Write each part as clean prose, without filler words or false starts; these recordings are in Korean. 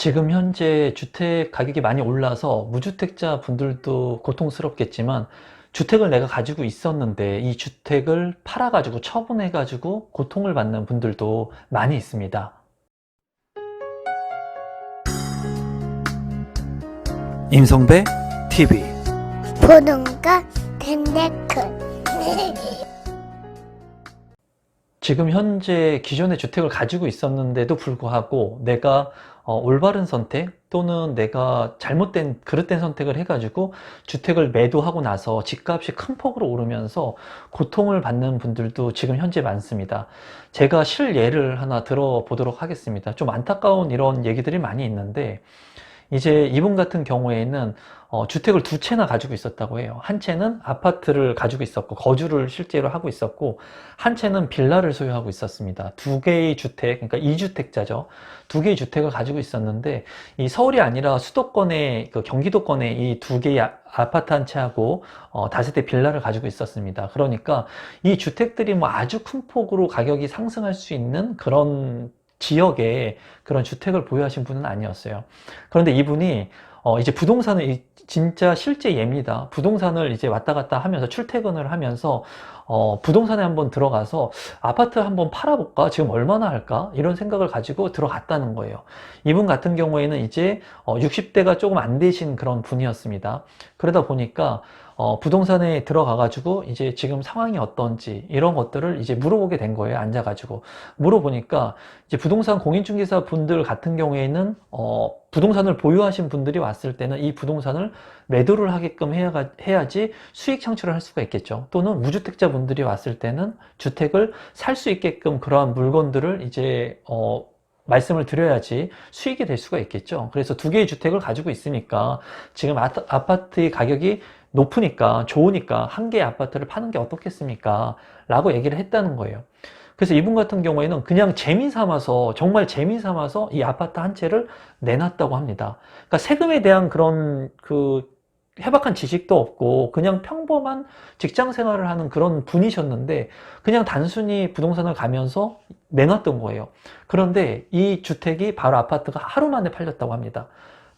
지금 현재 주택 가격이 많이 올라서 무주택자 분들도 고통스럽겠지만 주택을 내가 가지고 있었는데 이 주택을 팔아가지고 처분해가지고 고통을 받는 분들도 많이 있습니다. 임성배 TV 보는가 댄데크 지금 현재 기존의 주택을 가지고 있었는데도 불구하고 내가 올바른 선택 또는 내가 잘못된 그릇된 선택을 해가지고 주택을 매도하고 나서 집값이 큰 폭으로 오르면서 고통을 받는 분들도 지금 현재 많습니다. 제가 실예를 하나 들어보도록 하겠습니다. 좀 안타까운 이런 얘기들이 많이 있는데 이제 이분 같은 경우에는 주택을 두 채나 가지고 있었다고 해요. 한 채는 아파트를 가지고 있었고 거주를 실제로 하고 있었고 한 채는 빌라를 소유하고 있었습니다. 두 개의 주택, 그러니까 2주택자죠. 두 개의 주택을 가지고 있었는데 이 서울이 아니라 수도권의 그 경기도권의 이 두 개의 아파트 한 채하고 다세대 빌라를 가지고 있었습니다. 그러니까 이 주택들이 뭐 아주 큰 폭으로 가격이 상승할 수 있는 그런 지역에 그런 주택을 보유하신 분은 아니었어요. 그런데 이분이 이제 부동산을 진짜 실제 예입니다. 부동산을 이제 왔다 갔다 하면서 출퇴근을 하면서 부동산에 한번 들어가서 아파트 한번 팔아볼까? 지금 얼마나 할까? 이런 생각을 가지고 들어갔다는 거예요. 이분 같은 경우에는 이제 60대가 조금 안 되신 그런 분이었습니다. 그러다 보니까 부동산에 들어가가지고 이제 지금 상황이 어떤지 이런 것들을 이제 물어보게 된 거예요. 앉아가지고 물어보니까 이제 부동산 공인중개사 분들 같은 경우에는 부동산을 보유하신 분들이 왔을 때는 이 부동산을 매도를 하게끔 해야지 수익 창출을 할 수가 있겠죠. 또는 무주택자 분들이 왔을 때는 주택을 살 수 있게끔 그러한 물건들을 이제 말씀을 드려야지 수익이 될 수가 있겠죠. 그래서 두 개의 주택을 가지고 있으니까 지금 아파트의 가격이 높으니까 좋으니까 한 개의 아파트를 파는 게 어떻겠습니까? 라고 얘기를 했다는 거예요. 그래서 이분 같은 경우에는 그냥 재미삼아서 정말 재미삼아서 이 아파트 한 채를 내놨다고 합니다. 그러니까 세금에 대한 그런 해박한 지식도 없고 그냥 평범한 직장 생활을 하는 그런 분이셨는데 그냥 단순히 부동산을 가면서 내놨던 거예요. 그런데 이 주택이 바로 아파트가 하루 만에 팔렸다고 합니다.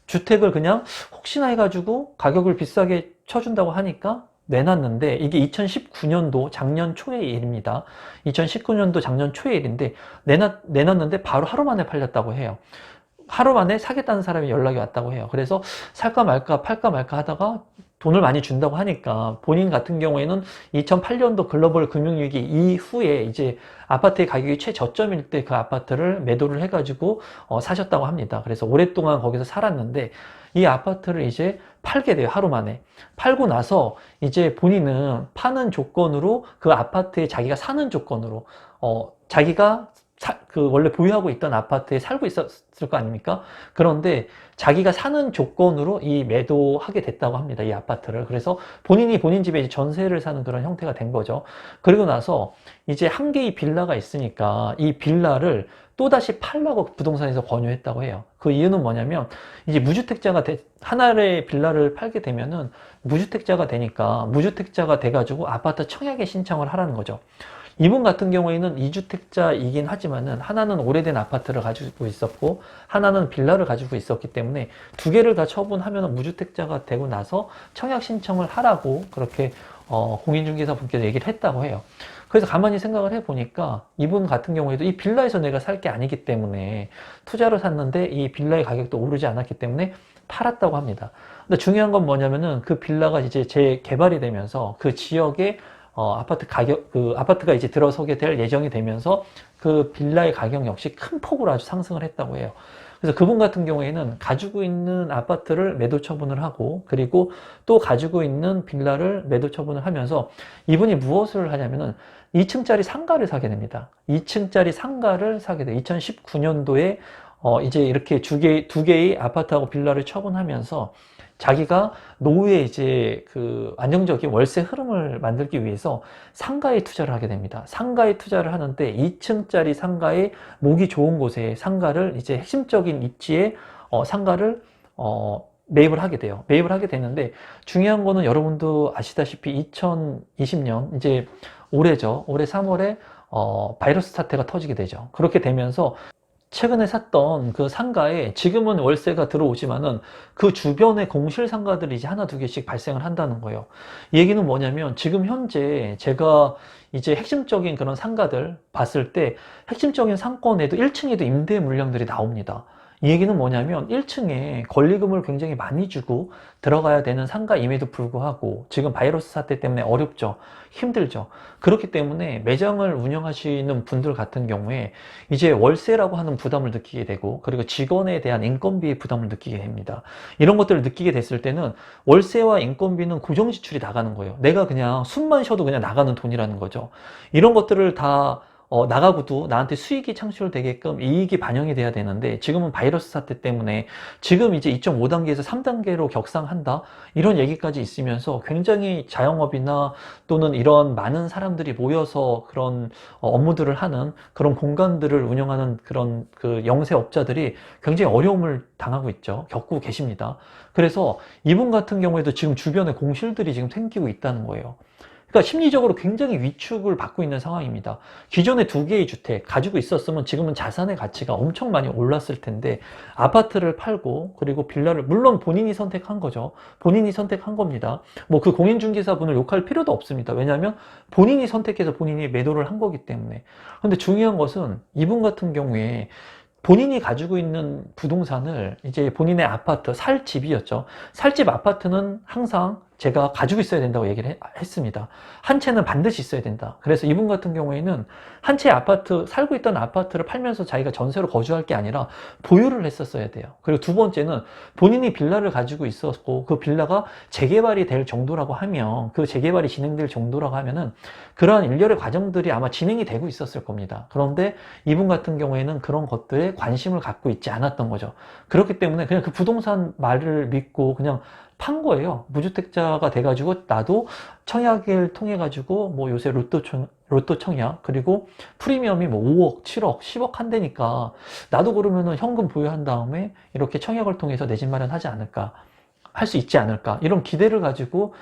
주택을 그냥 혹시나 해가지고 가격을 비싸게 쳐준다고 하니까 내놨는데 이게 2019년도 작년 초의 일입니다. 2019년도 작년 초의 일인데 내놨는데 바로 하루 만에 팔렸다고 해요. 하루 만에 사겠다는 사람이 연락이 왔다고 해요. 그래서 살까 말까 팔까 말까 하다가 돈을 많이 준다고 하니까 본인 같은 경우에는 2008년도 글로벌 금융위기 이후에 이제 아파트의 가격이 최저점일 때 그 아파트를 매도를 해가지고 사셨다고 합니다. 그래서 오랫동안 거기서 살았는데 이 아파트를 이제 팔게 돼요. 하루 만에. 팔고 나서 이제 본인은 파는 조건으로 그 아파트에 자기가 사는 조건으로 자기가 원래 보유하고 있던 아파트에 살고 있었을 거 아닙니까? 그런데 자기가 사는 조건으로 이 매도하게 됐다고 합니다. 이 아파트를. 그래서 본인이 본인 집에 이제 전세를 사는 그런 형태가 된 거죠. 그리고 나서 이제 한 개의 빌라가 있으니까 이 빌라를 또다시 팔라고 부동산에서 권유했다고 해요. 그 이유는 뭐냐면 이제 하나의 빌라를 팔게 되면은 무주택자가 되니까 무주택자가 돼가지고 아파트 청약에 신청을 하라는 거죠. 이분 같은 경우에는 2주택자이긴 하지만은 하나는 오래된 아파트를 가지고 있었고 하나는 빌라를 가지고 있었기 때문에 두 개를 다 처분하면 무주택자가 되고 나서 청약 신청을 하라고 그렇게 공인중개사 분께서 얘기를 했다고 해요. 그래서 가만히 생각을 해보니까 이분 같은 경우에도 이 빌라에서 내가 살 게 아니기 때문에 투자로 샀는데 이 빌라의 가격도 오르지 않았기 때문에 팔았다고 합니다. 근데 중요한 건 뭐냐면은 그 빌라가 이제 재개발이 되면서 그 지역에 아파트가 이제 들어서게 될 예정이 되면서 그 빌라의 가격 역시 큰 폭으로 아주 상승을 했다고 해요. 그래서 그분 같은 경우에는 가지고 있는 아파트를 매도 처분을 하고 그리고 또 가지고 있는 빌라를 매도 처분을 하면서 이분이 무엇을 하냐면은 2층짜리 상가를 사게 됩니다. 2층짜리 상가를 사게 돼요. 2019년도에 이제 이렇게 두 개의 아파트하고 빌라를 처분하면서 자기가 노후에 이제 안정적인 월세 흐름을 만들기 위해서 상가에 투자를 하게 됩니다. 상가에 투자를 하는데 2층짜리 상가에 목이 좋은 곳에 상가를 이제 핵심적인 입지에 상가를 매입을 하게 돼요. 매입을 하게 되는데 중요한 거는 여러분도 아시다시피 2020년 이제 올해죠. 올해 3월에 바이러스 사태가 터지게 되죠. 그렇게 되면서 최근에 샀던 그 상가에 지금은 월세가 들어오지만은 그 주변에 공실 상가들이 이제 하나 두 개씩 발생을 한다는 거예요. 이 얘기는 뭐냐면 지금 현재 제가 이제 핵심적인 그런 상가들 봤을 때 핵심적인 상권에도 1층에도 임대 물량들이 나옵니다. 이 얘기는 뭐냐면 1층에 권리금을 굉장히 많이 주고 들어가야 되는 상가임에도 불구하고 지금 바이러스 사태 때문에 어렵죠. 힘들죠. 그렇기 때문에 매장을 운영하시는 분들 같은 경우에 이제 월세라고 하는 부담을 느끼게 되고 그리고 직원에 대한 인건비의 부담을 느끼게 됩니다. 이런 것들을 느끼게 됐을 때는 월세와 인건비는 고정 지출이 나가는 거예요. 내가 그냥 숨만 쉬어도 그냥 나가는 돈이라는 거죠. 이런 것들을 다 나가고도 나한테 수익이 창출되게끔 이익이 반영이 돼야 되는데 지금은 바이러스 사태 때문에 지금 이제 2.5단계에서 3단계로 격상한다 이런 얘기까지 있으면서 굉장히 자영업이나 또는 이런 많은 사람들이 모여서 그런 업무들을 하는 그런 공간들을 운영하는 그런 그 영세업자들이 굉장히 어려움을 당하고 있죠. 겪고 계십니다. 그래서 이분 같은 경우에도 지금 주변에 공실들이 지금 생기고 있다는 거예요. 그러니까 심리적으로 굉장히 위축을 받고 있는 상황입니다. 기존에 두 개의 주택 가지고 있었으면 지금은 자산의 가치가 엄청 많이 올랐을 텐데 아파트를 팔고 그리고 빌라를 물론 본인이 선택한 거죠. 본인이 선택한 겁니다. 뭐 그 공인중개사분을 욕할 필요도 없습니다. 왜냐하면 본인이 선택해서 본인이 매도를 한 거기 때문에. 근데 중요한 것은 이분 같은 경우에 본인이 가지고 있는 부동산을 이제 본인의 아파트, 살 집이었죠. 살 집 아파트는 항상 제가 가지고 있어야 된다고 얘기를 했습니다. 한 채는 반드시 있어야 된다. 그래서 이분 같은 경우에는 한 채 아파트, 살고 있던 아파트를 팔면서 자기가 전세로 거주할 게 아니라 보유를 했었어야 돼요. 그리고 두 번째는 본인이 빌라를 가지고 있었고 그 빌라가 재개발이 될 정도라고 하면 그 재개발이 진행될 정도라고 하면은 그러한 일련의 과정들이 아마 진행이 되고 있었을 겁니다. 그런데 이분 같은 경우에는 그런 것들에 관심을 갖고 있지 않았던 거죠. 그렇기 때문에 그냥 그 부동산 말을 믿고 그냥 판 거예요. 무주택자가 돼가지고 나도 청약을 통해 가지고 뭐 요새 로또 청약 그리고 프리미엄이 뭐 5억, 7억, 10억 한대니까 나도 그러면은 현금 보유한 다음에 이렇게 청약을 통해서 내 집 마련하지 않을까, 할 수 있지 않을까 이런 기대를 가지고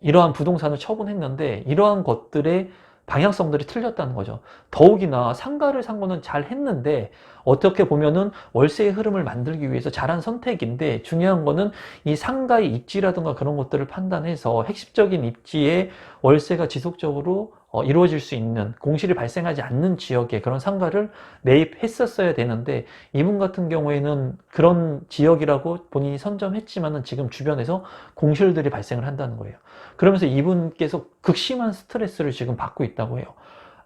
이러한 부동산을 처분했는데 이러한 것들의 방향성들이 틀렸다는 거죠. 더욱이나 상가를 산 거는 잘 했는데 어떻게 보면은 월세의 흐름을 만들기 위해서 잘한 선택인데 중요한 거는 이 상가의 입지라든가 그런 것들을 판단해서 핵심적인 입지에 월세가 지속적으로 이루어질 수 있는 공실이 발생하지 않는 지역에 그런 상가를 매입했었어야 되는데 이분 같은 경우에는 그런 지역이라고 본인이 선점했지만은 지금 주변에서 공실들이 발생을 한다는 거예요. 그러면서 이분께서 극심한 스트레스를 지금 받고 있다고 해요.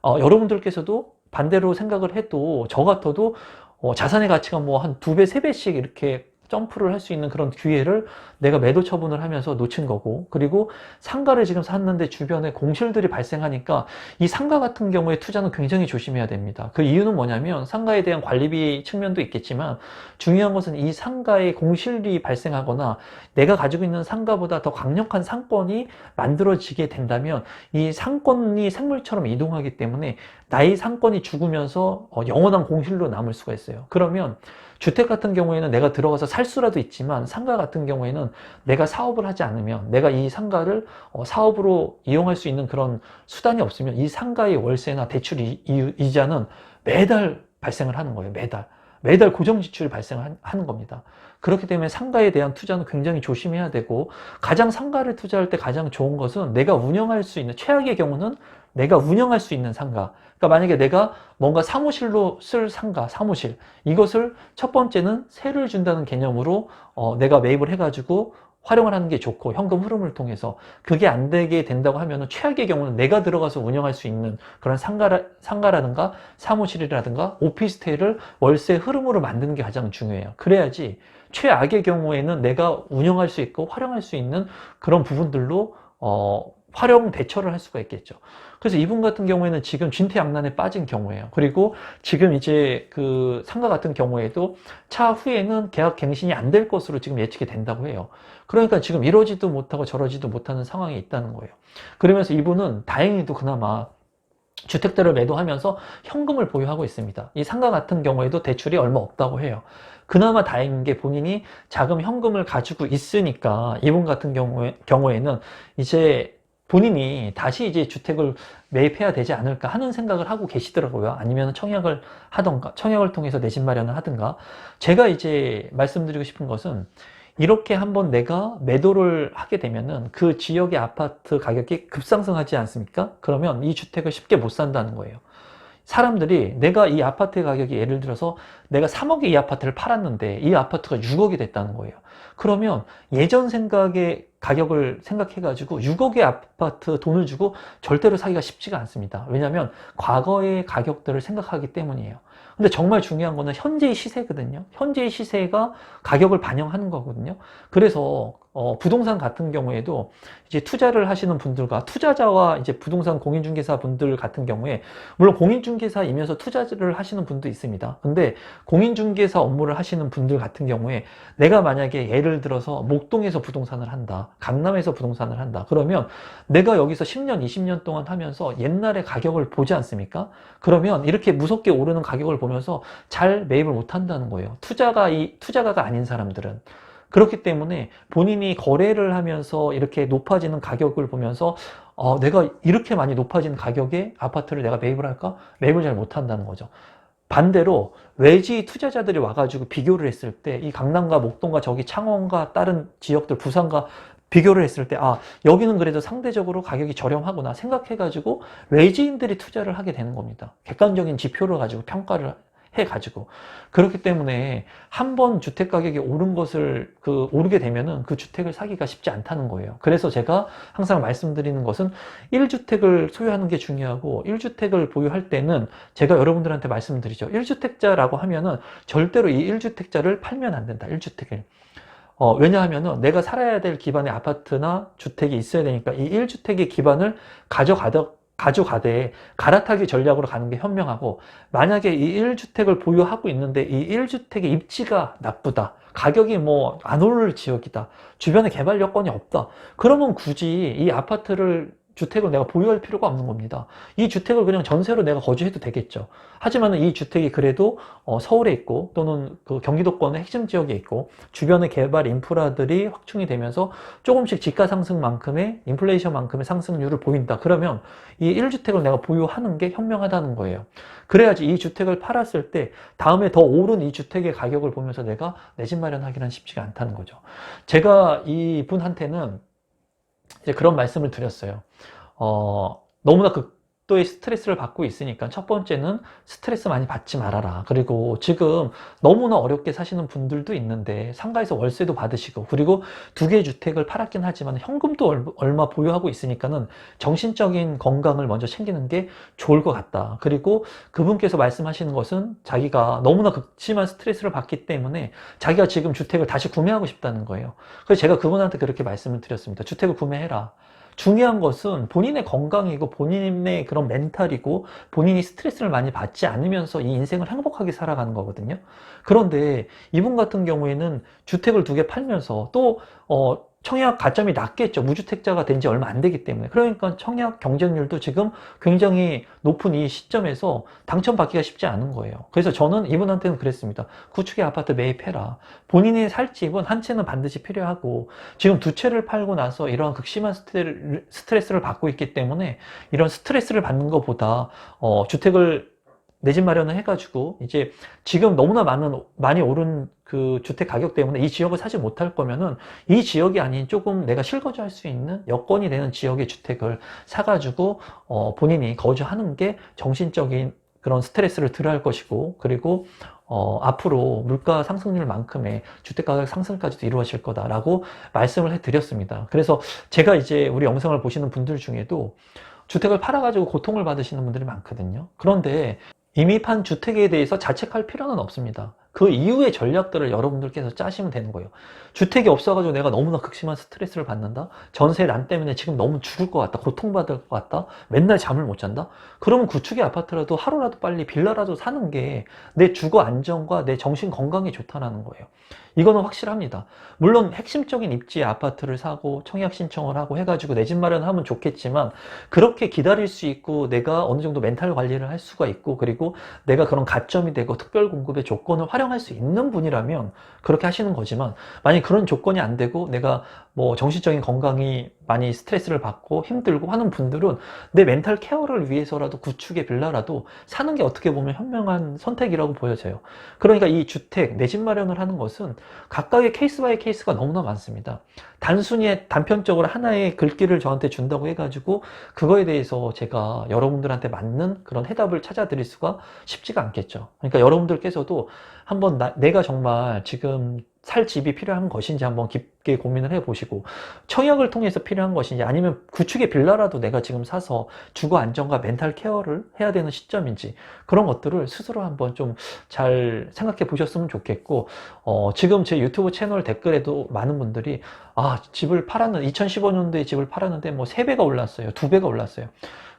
여러분들께서도 반대로 생각을 해도 저 같아도 자산의 가치가 뭐 한 2배, 3배씩 이렇게 점프를 할 수 있는 그런 기회를 내가 매도 처분을 하면서 놓친 거고 그리고 상가를 지금 샀는데 주변에 공실들이 발생하니까 이 상가 같은 경우에 투자는 굉장히 조심해야 됩니다. 그 이유는 뭐냐면 상가에 대한 관리비 측면도 있겠지만 중요한 것은 이 상가에 공실이 발생하거나 내가 가지고 있는 상가보다 더 강력한 상권이 만들어지게 된다면 이 상권이 생물처럼 이동하기 때문에 나의 상권이 죽으면서 영원한 공실로 남을 수가 있어요. 그러면 주택 같은 경우에는 내가 들어가서 살 수라도 있지만 상가 같은 경우에는 내가 사업을 하지 않으면 내가 이 상가를 사업으로 이용할 수 있는 그런 수단이 없으면 이 상가의 월세나 대출 이자는 매달 발생을 하는 거예요. 매달 고정 지출이 발생하는 겁니다. 그렇기 때문에 상가에 대한 투자는 굉장히 조심해야 되고 가장 상가를 투자할 때 가장 좋은 것은 내가 운영할 수 있는 최악의 경우는 내가 운영할 수 있는 상가. 그러니까 만약에 내가 뭔가 사무실로 쓸 상가, 사무실 이것을 첫 번째는 세를 준다는 개념으로 내가 매입을 해가지고 활용을 하는 게 좋고 현금 흐름을 통해서 그게 안 되게 된다고 하면은 최악의 경우는 내가 들어가서 운영할 수 있는 그런 상가라든가 사무실이라든가 오피스텔을 월세 흐름으로 만드는 게 가장 중요해요. 그래야지 최악의 경우에는 내가 운영할 수 있고 활용할 수 있는 그런 부분들로 활용 대처를 할 수가 있겠죠. 그래서 이분 같은 경우에는 지금 진퇴양난에 빠진 경우예요. 그리고 지금 이제 그 상가 같은 경우에도 차후에는 계약 갱신이 안 될 것으로 지금 예측이 된다고 해요. 그러니까 지금 이러지도 못하고 저러지도 못하는 상황에 있다는 거예요. 그러면서 이분은 다행히도 그나마 주택들을 매도하면서 현금을 보유하고 있습니다. 이 상가 같은 경우에도 대출이 얼마 없다고 해요. 그나마 다행인 게 본인이 자금 현금을 가지고 있으니까 이분 같은 경우에는 이제 본인이 다시 이제 주택을 매입해야 되지 않을까 하는 생각을 하고 계시더라고요. 아니면 청약을 하던가, 청약을 통해서 내 집 마련을 하든가. 제가 이제 말씀드리고 싶은 것은 이렇게 한번 내가 매도를 하게 되면은 그 지역의 아파트 가격이 급상승하지 않습니까? 그러면 이 주택을 쉽게 못 산다는 거예요. 사람들이 내가 이 아파트의 가격이 예를 들어서 내가 3억에 이 아파트를 팔았는데 이 아파트가 6억이 됐다는 거예요. 그러면 예전 생각의 가격을 생각해가지고 6억의 아파트 돈을 주고 절대로 사기가 쉽지가 않습니다. 왜냐하면 과거의 가격들을 생각하기 때문이에요. 근데 정말 중요한 거는 현재의 시세거든요. 현재의 시세가 가격을 반영하는 거거든요. 그래서 부동산 같은 경우에도 이제 투자를 하시는 분들과 투자자와 이제 부동산 공인중개사 분들 같은 경우에 물론 공인중개사이면서 투자를 하시는 분도 있습니다. 근데 공인중개사 업무를 하시는 분들 같은 경우에 내가 만약에 예를 들어서 목동에서 부동산을 한다, 강남에서 부동산을 한다. 그러면 내가 여기서 10년, 20년 동안 하면서 옛날의 가격을 보지 않습니까? 그러면 이렇게 무섭게 오르는 가격을 보면서 잘 매입을 못 한다는 거예요. 투자가가 아닌 사람들은. 그렇기 때문에 본인이 거래를 하면서 이렇게 높아지는 가격을 보면서 내가 이렇게 많이 높아진 가격에 아파트를 내가 매입을 할까? 매입을 잘 못한다는 거죠. 반대로 외지 투자자들이 와가지고 비교를 했을 때 이 강남과 목동과 저기 창원과 다른 지역들 부산과 비교를 했을 때 여기는 그래도 상대적으로 가격이 저렴하구나 생각해가지고 외지인들이 투자를 하게 되는 겁니다. 객관적인 지표를 가지고 평가를 해가지고. 그렇기 때문에 한번 주택 가격이 오른 것을 오르게 되면은 그 주택을 사기가 쉽지 않다는 거예요. 그래서 제가 항상 말씀드리는 것은 1주택을 소유하는 게 중요하고 1주택을 보유할 때는 제가 여러분들한테 말씀드리죠. 1주택자라고 하면은 절대로 이 1주택자를 팔면 안 된다. 1주택을. 왜냐하면은 내가 살아야 될 기반의 아파트나 주택이 있어야 되니까 이 1주택의 기반을 가져가되 갈아타기 전략으로 가는 게 현명하고, 만약에 이 1주택을 보유하고 있는데 이 1주택의 입지가 나쁘다, 가격이 뭐 안 오를 지역이다, 주변에 개발 여건이 없다, 그러면 굳이 이 주택을 내가 보유할 필요가 없는 겁니다. 이 주택을 그냥 전세로 내가 거주해도 되겠죠. 하지만 이 주택이 그래도 서울에 있고 또는 그 경기도권의 핵심 지역에 있고 주변의 개발 인프라들이 확충이 되면서 조금씩 지가 상승만큼의 인플레이션만큼의 상승률을 보인다. 그러면 이 1주택을 내가 보유하는 게 현명하다는 거예요. 그래야지 이 주택을 팔았을 때 다음에 더 오른 이 주택의 가격을 보면서 내가 내 집 마련하기는 쉽지가 않다는 거죠. 제가 이분한테는 이제 그런 말씀을 드렸어요. 너무나 극도의 스트레스를 받고 있으니까 첫 번째는 스트레스 많이 받지 말아라. 그리고 지금 너무나 어렵게 사시는 분들도 있는데 상가에서 월세도 받으시고 그리고 두 개의 주택을 팔았긴 하지만 현금도 얼마 보유하고 있으니까는 정신적인 건강을 먼저 챙기는 게 좋을 것 같다. 그리고 그분께서 말씀하시는 것은 자기가 너무나 극심한 스트레스를 받기 때문에 자기가 지금 주택을 다시 구매하고 싶다는 거예요. 그래서 제가 그분한테 그렇게 말씀을 드렸습니다. 주택을 구매해라. 중요한 것은 본인의 건강이고 본인의 그런 멘탈이고 본인이 스트레스를 많이 받지 않으면서 이 인생을 행복하게 살아가는 거거든요. 그런데 이분 같은 경우에는 주택을 두 개 팔면서 또 청약 가점이 낮겠죠. 무주택자가 된 지 얼마 안 되기 때문에. 그러니까 청약 경쟁률도 지금 굉장히 높은 이 시점에서 당첨받기가 쉽지 않은 거예요. 그래서 저는 이분한테는 그랬습니다. 구축의 아파트 매입해라. 본인이 살 집은 한 채는 반드시 필요하고 지금 두 채를 팔고 나서 이러한 극심한 스트레스를 받고 있기 때문에 이런 스트레스를 받는 것보다 주택을 내 집 마련을 해가지고 이제 지금 너무나 많이 오른 그 주택 가격 때문에 이 지역을 사지 못할 거면은 이 지역이 아닌 조금 내가 실거주할 수 있는 여건이 되는 지역의 주택을 사가지고 본인이 거주하는 게 정신적인 그런 스트레스를 덜 할 것이고, 그리고 앞으로 물가 상승률만큼의 주택 가격 상승까지도 이루어질 거다라고 말씀을 해드렸습니다. 그래서 제가 이제 우리 영상을 보시는 분들 중에도 주택을 팔아가지고 고통을 받으시는 분들이 많거든요. 그런데 이미 판 주택에 대해서 자책할 필요는 없습니다. 그 이후의 전략들을 여러분들께서 짜시면 되는 거예요. 주택이 없어가지고 내가 너무나 극심한 스트레스를 받는다? 전세 난 때문에 지금 너무 죽을 것 같다? 고통받을 것 같다? 맨날 잠을 못 잔다? 그러면 구축의 아파트라도 하루라도 빨리 빌라라도 사는 게 내 주거 안정과 내 정신 건강에 좋다는 거예요. 이거는 확실합니다. 물론 핵심적인 입지의 아파트를 사고 청약 신청을 하고 해가지고 내 집 마련하면 좋겠지만, 그렇게 기다릴 수 있고 내가 어느 정도 멘탈 관리를 할 수가 있고 그리고 내가 그런 가점이 되고 특별 공급의 조건을 활용할 수 있는 분이라면 그렇게 하시는 거지만, 만약 그런 조건이 안 되고 내가 뭐 정신적인 건강이 많이 스트레스를 받고 힘들고 하는 분들은 내 멘탈 케어를 위해서라도 구축의 빌라라도 사는 게 어떻게 보면 현명한 선택이라고 보여져요. 그러니까 이 주택, 내 집 마련을 하는 것은 각각의 케이스 바이 케이스가 너무나 많습니다. 단순히 단편적으로 하나의 글귀를 저한테 준다고 해가지고 그거에 대해서 제가 여러분들한테 맞는 그런 해답을 찾아드릴 수가 쉽지가 않겠죠. 그러니까 여러분들께서도 한번 내가 정말 지금 살 집이 필요한 것인지 한번 깊게 고민을 해보시고, 청약을 통해서 필요한 것인지, 아니면 구축의 빌라라도 내가 지금 사서 주거 안정과 멘탈 케어를 해야 되는 시점인지, 그런 것들을 스스로 한번 좀 잘 생각해 보셨으면 좋겠고, 지금 제 유튜브 채널 댓글에도 많은 분들이 집을 팔았는데 2015년도에 집을 팔았는데 뭐 3배가 올랐어요, 2배가 올랐어요.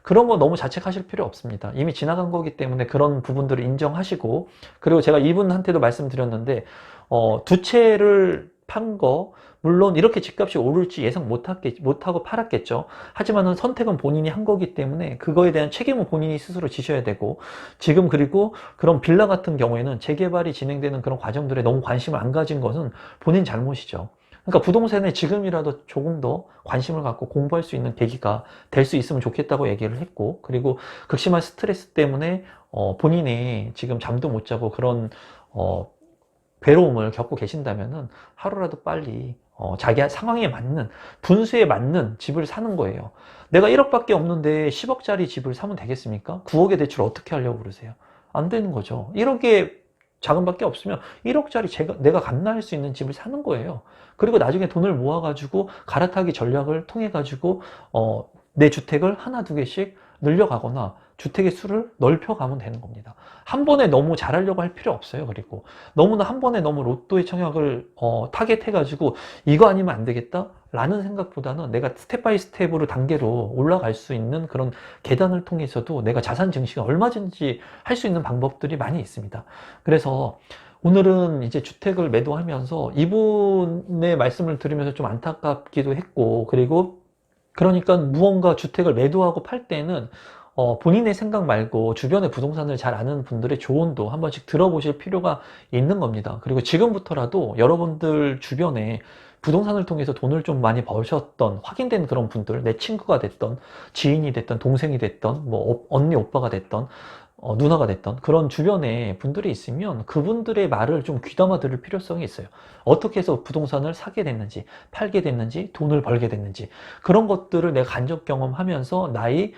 그런 거 너무 자책하실 필요 없습니다. 이미 지나간 거기 때문에 그런 부분들을 인정하시고, 그리고 제가 이분한테도 말씀드렸는데, 2채를 판 거, 물론 이렇게 집값이 오를지 예상 못하고 팔았겠죠. 하지만은 선택은 본인이 한 거기 때문에 그거에 대한 책임은 본인이 스스로 지셔야 되고, 지금 그리고 그런 빌라 같은 경우에는 재개발이 진행되는 그런 과정들에 너무 관심을 안 가진 것은 본인 잘못이죠. 그러니까 부동산에 지금이라도 조금 더 관심을 갖고 공부할 수 있는 계기가 될 수 있으면 좋겠다고 얘기를 했고, 그리고 극심한 스트레스 때문에 본인이 지금 잠도 못 자고 그런 괴로움을 겪고 계신다면은 하루라도 빨리 자기 상황에 맞는, 분수에 맞는 집을 사는 거예요. 내가 1억밖에 없는데 10억짜리 집을 사면 되겠습니까? 9억의 대출 어떻게 하려고 그러세요? 안 되는 거죠. 1억의 자금밖에 없으면 1억짜리 내가 감당할 수 있는 집을 사는 거예요. 그리고 나중에 돈을 모아가지고 갈아타기 전략을 통해가지고 내 주택을 하나 두 개씩 늘려가거나 주택의 수를 넓혀가면 되는 겁니다. 한 번에 너무 잘하려고 할 필요 없어요. 그리고 너무나 한 번에 너무 로또의 청약을 타겟해가지고 이거 아니면 안 되겠다 라는 생각보다는 내가 스텝 바이 스텝으로 단계로 올라갈 수 있는 그런 계단을 통해서도 내가 자산 증식을 얼마든지 할 수 있는 방법들이 많이 있습니다. 그래서 오늘은 이제 주택을 매도하면서 이분의 말씀을 들으면서 좀 안타깝기도 했고, 그리고 그러니까 무언가 주택을 매도하고 팔 때는 본인의 생각 말고 주변의 부동산을 잘 아는 분들의 조언도 한 번씩 들어보실 필요가 있는 겁니다. 그리고 지금부터라도 여러분들 주변에 부동산을 통해서 돈을 좀 많이 버셨던 확인된 그런 분들, 내 친구가 됐던, 지인이 됐던, 동생이 됐던, 뭐 언니 오빠가 됐던, 누나가 됐던 그런 주변에 분들이 있으면 그분들의 말을 좀 귀담아 들을 필요성이 있어요. 어떻게 해서 부동산을 사게 됐는지, 팔게 됐는지, 돈을 벌게 됐는지, 그런 것들을 내가 간접 경험하면서 나의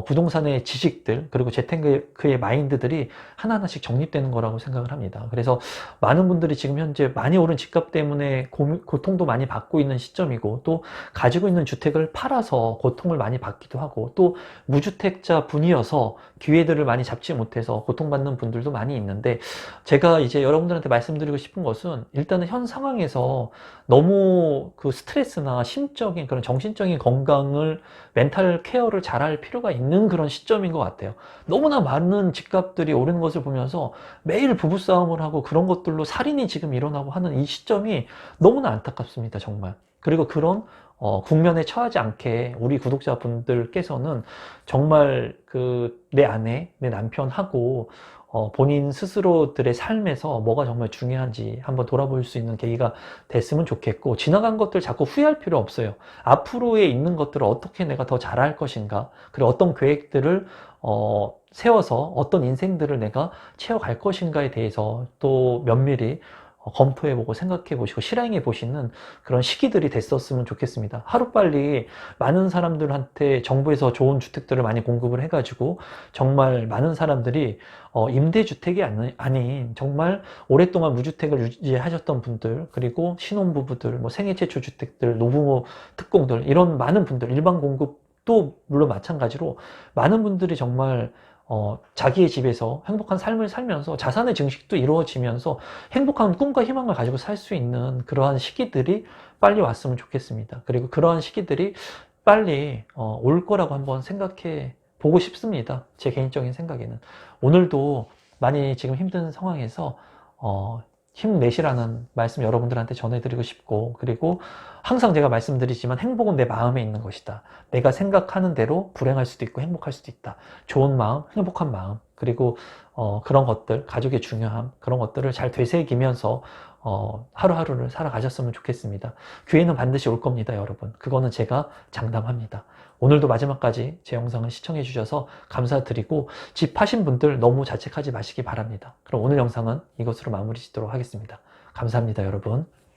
부동산의 지식들, 그리고 재테크의 마인드들이 하나하나씩 정립되는 거라고 생각을 합니다. 그래서 많은 분들이 지금 현재 많이 오른 집값 때문에 고통도 많이 받고 있는 시점이고, 또 가지고 있는 주택을 팔아서 고통을 많이 받기도 하고, 또 무주택자 분이어서 기회들을 많이 잡지 못해서 고통받는 분들도 많이 있는데, 제가 이제 여러분들한테 말씀드리고 싶은 것은, 일단은 현 상황에서 너무 그 스트레스나 심적인 그런 정신적인 건강을, 멘탈 케어를 잘할 필요가 있는 그런 시점인 것 같아요. 너무나 많은 집값들이 오르는 것을 보면서 매일 부부싸움을 하고 그런 것들로 살인이 지금 일어나고 하는 이 시점이 너무나 안타깝습니다, 정말. 그리고 그런 국면에 처하지 않게 우리 구독자분들께서는 정말 내 아내, 내 남편하고 본인 스스로들의 삶에서 뭐가 정말 중요한지 한번 돌아볼 수 있는 계기가 됐으면 좋겠고, 지나간 것들 자꾸 후회할 필요 없어요. 앞으로에 있는 것들을 어떻게 내가 더 잘할 것인가, 그리고 어떤 계획들을 세워서 어떤 인생들을 내가 채워갈 것인가에 대해서 또 면밀히 검토해보고 생각해보시고 실행해보시는 그런 시기들이 됐었으면 좋겠습니다. 하루빨리 많은 사람들한테 정부에서 좋은 주택들을 많이 공급을 해가지고 정말 많은 사람들이 임대주택이 아닌 정말 오랫동안 무주택을 유지하셨던 분들, 그리고 신혼부부들, 뭐 생애 최초 주택들, 노부모 특공들, 이런 많은 분들, 일반 공급도 물론 마찬가지로 많은 분들이 정말 자기의 집에서 행복한 삶을 살면서 자산의 증식도 이루어지면서 행복한 꿈과 희망을 가지고 살 수 있는 그러한 시기들이 빨리 왔으면 좋겠습니다. 그리고 그러한 시기들이 빨리 올 거라고 한번 생각해 보고 싶습니다. 제 개인적인 생각에는. 오늘도 많이 지금 힘든 상황에서 힘내시라는 말씀 여러분들한테 전해드리고 싶고, 그리고 항상 제가 말씀드리지만 행복은 내 마음에 있는 것이다. 내가 생각하는 대로 불행할 수도 있고 행복할 수도 있다. 좋은 마음, 행복한 마음, 그리고 그런 것들, 가족의 중요함, 그런 것들을 잘 되새기면서 하루하루를 살아가셨으면 좋겠습니다. 기회는 반드시 올 겁니다, 여러분. 그거는 제가 장담합니다. 오늘도 마지막까지 제 영상을 시청해 주셔서 감사드리고, 집 파신 분들 너무 자책하지 마시기 바랍니다. 그럼 오늘 영상은 이것으로 마무리 짓도록 하겠습니다. 감사합니다, 여러분.